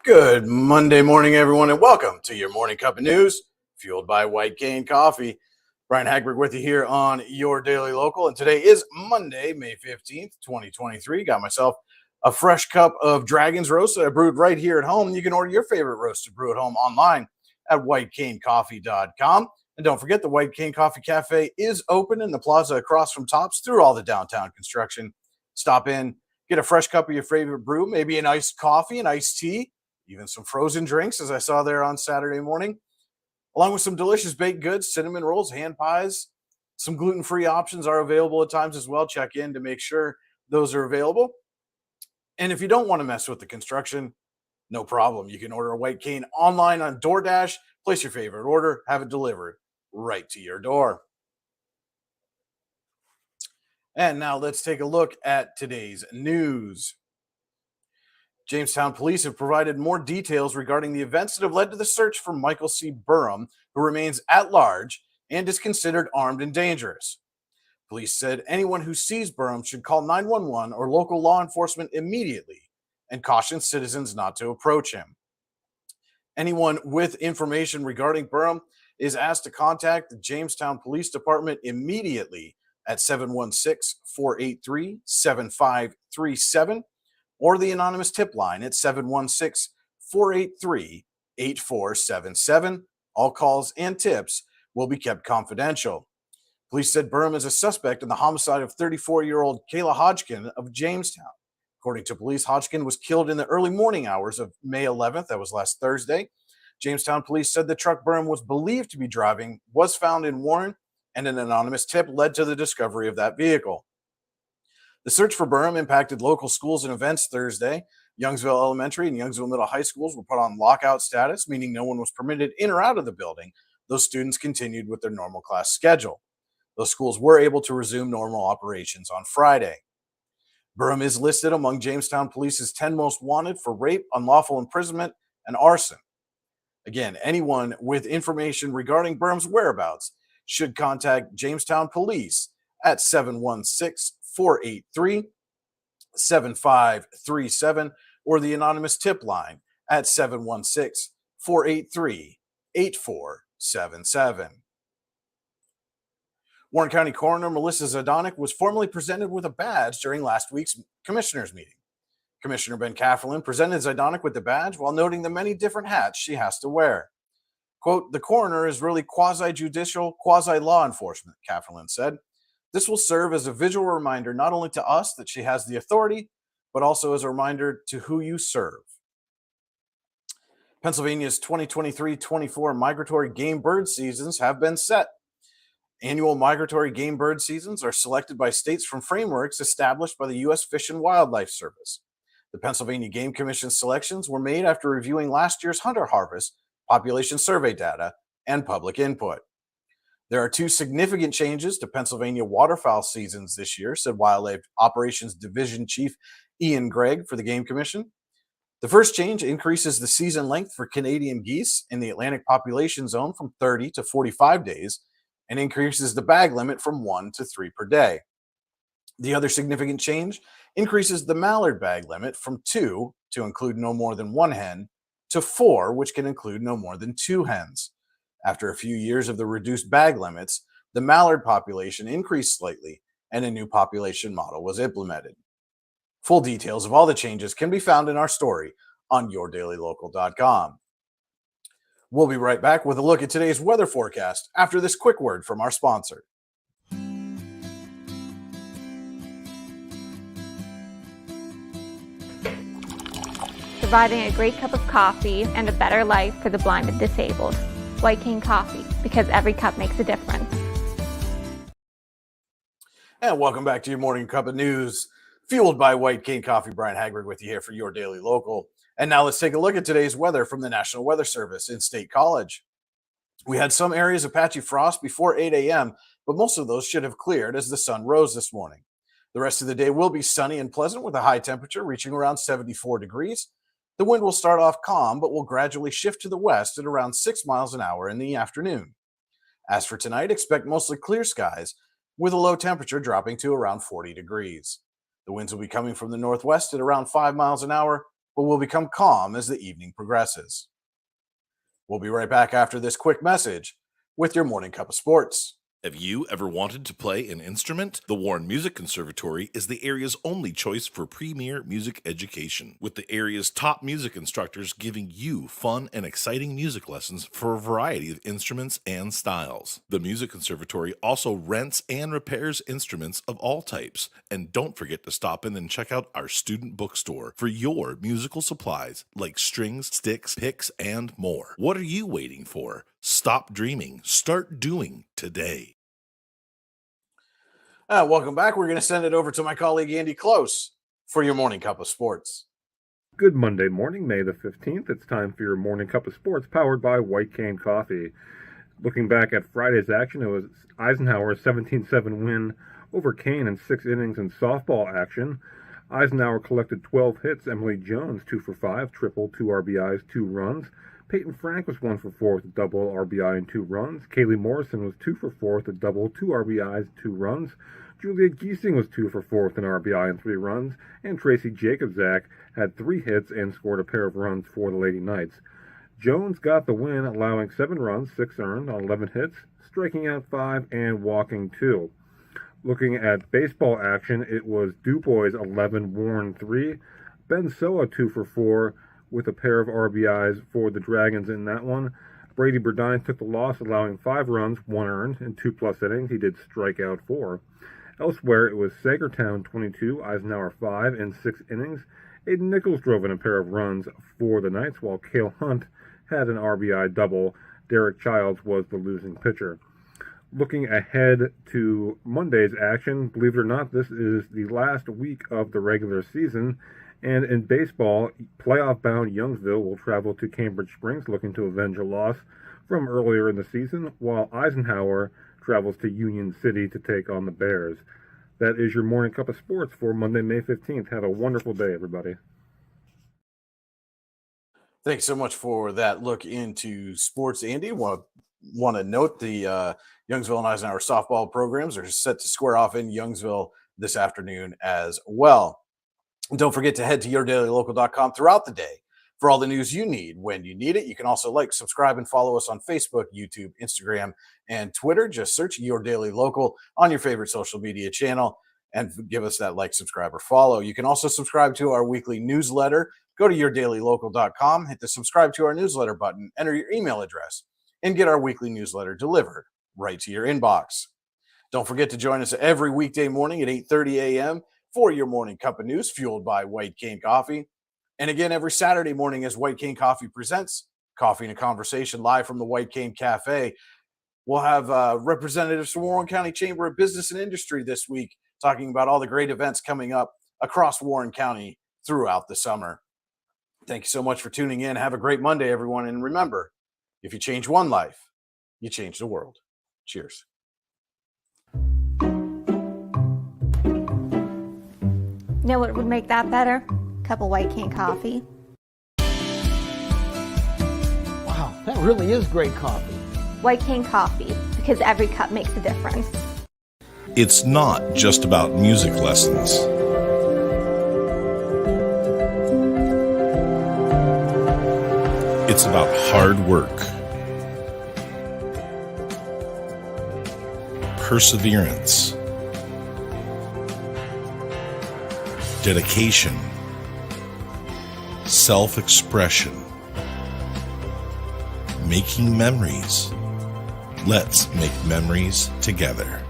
Good Monday morning, everyone, and welcome to your morning cup of news, fueled by White Cane Coffee. Brian Hagberg with you here on your Daily Local, and today is Monday, May 15th, 2023. Got myself a fresh cup of Dragon's Roast that I brewed right here at home. You can order your favorite roast to brew at home online at whitecanecoffee.com. And don't forget, the White Cane Coffee Cafe is open in the plaza across from Tops through all the downtown construction. Stop in, get a fresh cup of your favorite brew, maybe an iced coffee, an iced tea, even some frozen drinks, as I saw there on Saturday morning, along with some delicious baked goods, cinnamon rolls, hand pies. Some gluten-free options are available at times as well. Check in to make sure those are available. And if you don't want to mess with the construction, no problem. You can order a White Cane online on DoorDash, place your favorite order, have it delivered right to your door. And now let's take a look at today's news. Jamestown police have provided more details regarding the events that have led to the search for Michael C. Burham, who remains at large and is considered armed and dangerous. Police said anyone who sees Burham should call 911 or local law enforcement immediately and caution citizens not to approach him. Anyone with information regarding Burham is asked to contact the Jamestown Police Department immediately at 716-483-7537 or the anonymous tip line at 716-483-8477. All calls and tips will be kept confidential. Police said Burham is a suspect in the homicide of 34-year-old Kayla Hodgkin of Jamestown. According to police, Hodgkin was killed in the early morning hours of May 11th. That was last Thursday. Jamestown police said the truck Burham was believed to be driving was found in Warren, and an anonymous tip led to the discovery of that vehicle. The search for Burham impacted local schools and events Thursday. Youngsville Elementary and Youngsville Middle High Schools were put on lockout status, meaning no one was permitted in or out of the building. Those students continued with their normal class schedule. Those schools were able to resume normal operations on Friday. Burham is listed among Jamestown Police's 10 most wanted for rape, unlawful imprisonment, and arson. Again, anyone with information regarding Burham's whereabouts should contact Jamestown Police at 716-483-7537 or the anonymous tip line at 716-483-8477. Warren County Coroner Melissa Zadanek was formally presented with a badge during last week's commissioners meeting. Commissioner Ben Kafferlin presented Zadanek with the badge while noting the many different hats she has to wear. Quote, "The coroner is really quasi-judicial, quasi-law enforcement," Kafferlin said. "This will serve as a visual reminder not only to us that she has the authority, but also as a reminder to who you serve." Pennsylvania's 2023-24 migratory game bird seasons have been set. Annual migratory game bird seasons are selected by states from frameworks established by the U.S. Fish and Wildlife Service. The Pennsylvania Game Commission's selections were made after reviewing last year's hunter harvest, population survey data, and public input. There are two significant changes to Pennsylvania waterfowl seasons this year, said Wildlife Operations Division Chief Ian Gregg for the Game Commission. The first change increases the season length for Canadian geese in the Atlantic population zone from 30 to 45 days and increases the bag limit from 1 to 3 per day. The other significant change increases the mallard bag limit from 2, to include no more than 1 hen, to 4, which can include no more than 2 hens. After a few years of the reduced bag limits, the mallard population increased slightly and a new population model was implemented. Full details of all the changes can be found in our story on yourdailylocal.com. We'll be right back with a look at today's weather forecast after this quick word from our sponsor. Providing a great cup of coffee and a better life for the blind and disabled. White Cane Coffee, because every cup makes a difference. And welcome back to your morning cup of news, fueled by White Cane Coffee. Brian Hagberg with you here for your Daily Local. And now let's take a look at today's weather from the National Weather Service in State College. We had some areas of patchy frost before 8 a.m., but most of those should have cleared as the sun rose this morning. The rest of the day will be sunny and pleasant with a high temperature reaching around 74 degrees. The wind will start off calm, but will gradually shift to the west at around 6 miles an hour in the afternoon. As for tonight, expect mostly clear skies with a low temperature dropping to around 40 degrees. The winds will be coming from the northwest at around 5 miles an hour, but will become calm as the evening progresses. We'll be right back after this quick message with your Morning Cup of Sports. Have you ever wanted to play an instrument? The Warren Music Conservatory is the area's only choice for premier music education, with the area's top music instructors giving you fun and exciting music lessons for a variety of instruments and styles. The Music Conservatory also rents and repairs instruments of all types. And don't forget to stop in and check out our student bookstore for your musical supplies like strings, sticks, picks, and more. What are you waiting for? Stop dreaming. Start doing today. Welcome back. We're going to send it over to my colleague Andy Close for your Morning Cup of Sports. Good Monday morning, May the 15th. It's time for your Morning Cup of Sports powered by White Cane Coffee. Looking back at Friday's action, it was Eisenhower's 17-7 win over Kane in 6 innings in softball action. Eisenhower collected 12 hits. Emily Jones, 2 for 5, triple, 2 RBIs, 2 runs. Peyton Frank was 1 for 4 with a double, RBI, and 2 runs. Kaylee Morrison was 2 for 4 with a double, 2 RBIs, 2 runs. Juliet Giesing was 2 for 4 with an RBI and 3 runs. And Tracy Jacobzak had 3 hits and scored a pair of runs for the Lady Knights. Jones got the win, allowing 7 runs, 6 earned on 11 hits, striking out 5 and walking 2. Looking at baseball action, it was Dubois 11, Warren 3. Ben Soa 2 for 4 with a pair of RBIs for the Dragons in that one. Brady Burdine took the loss, allowing 5 runs, 1 earned, in 2+ innings. He did strike out 4. Elsewhere, it was Sagertown 22, Eisenhower 5 in 6 innings. Aiden Nichols drove in a pair of runs for the Knights, while Cale Hunt had an RBI double. Derek Childs was the losing pitcher. Looking ahead to Monday's action, believe it or not, this is the last week of the regular season. And in baseball, playoff-bound Youngsville will travel to Cambridge Springs looking to avenge a loss from earlier in the season, while Eisenhower travels to Union City to take on the Bears. That is your Morning Cup of Sports for Monday, May 15th. Have a wonderful day, everybody. Thanks so much for that look into sports, Andy. Want to note the Youngsville and Eisenhower softball programs are set to square off in Youngsville this afternoon as well. And don't forget to head to yourdailylocal.com throughout the day for all the news you need when you need it. You can also like, subscribe, and follow us on Facebook, YouTube, Instagram, and Twitter. Just search Your Daily Local on your favorite social media channel and give us that like, subscribe, or follow. You can also subscribe to our weekly newsletter. Go to yourdailylocal.com, hit the subscribe to our newsletter button, enter your email address, and get our weekly newsletter delivered right to your inbox. Don't forget to join us every weekday morning at 8:30 a.m. for your Morning Cup of News, fueled by White Cane Coffee. And again, every Saturday morning as White Cane Coffee presents Coffee and a Conversation live from the White Cane Cafe. We'll have representatives from Warren County Chamber of Business and Industry this week talking about all the great events coming up across Warren County throughout the summer. Thank you so much for tuning in. Have a great Monday, everyone. And remember, if you change one life, you change the world. Cheers. You know what would make that better? A cup of White Cane coffee. Wow, that really is great coffee. White Cane coffee, because every cup makes a difference. It's not just about music lessons. It's about hard work, perseverance, dedication, self-expression, making memories. Let's make memories together.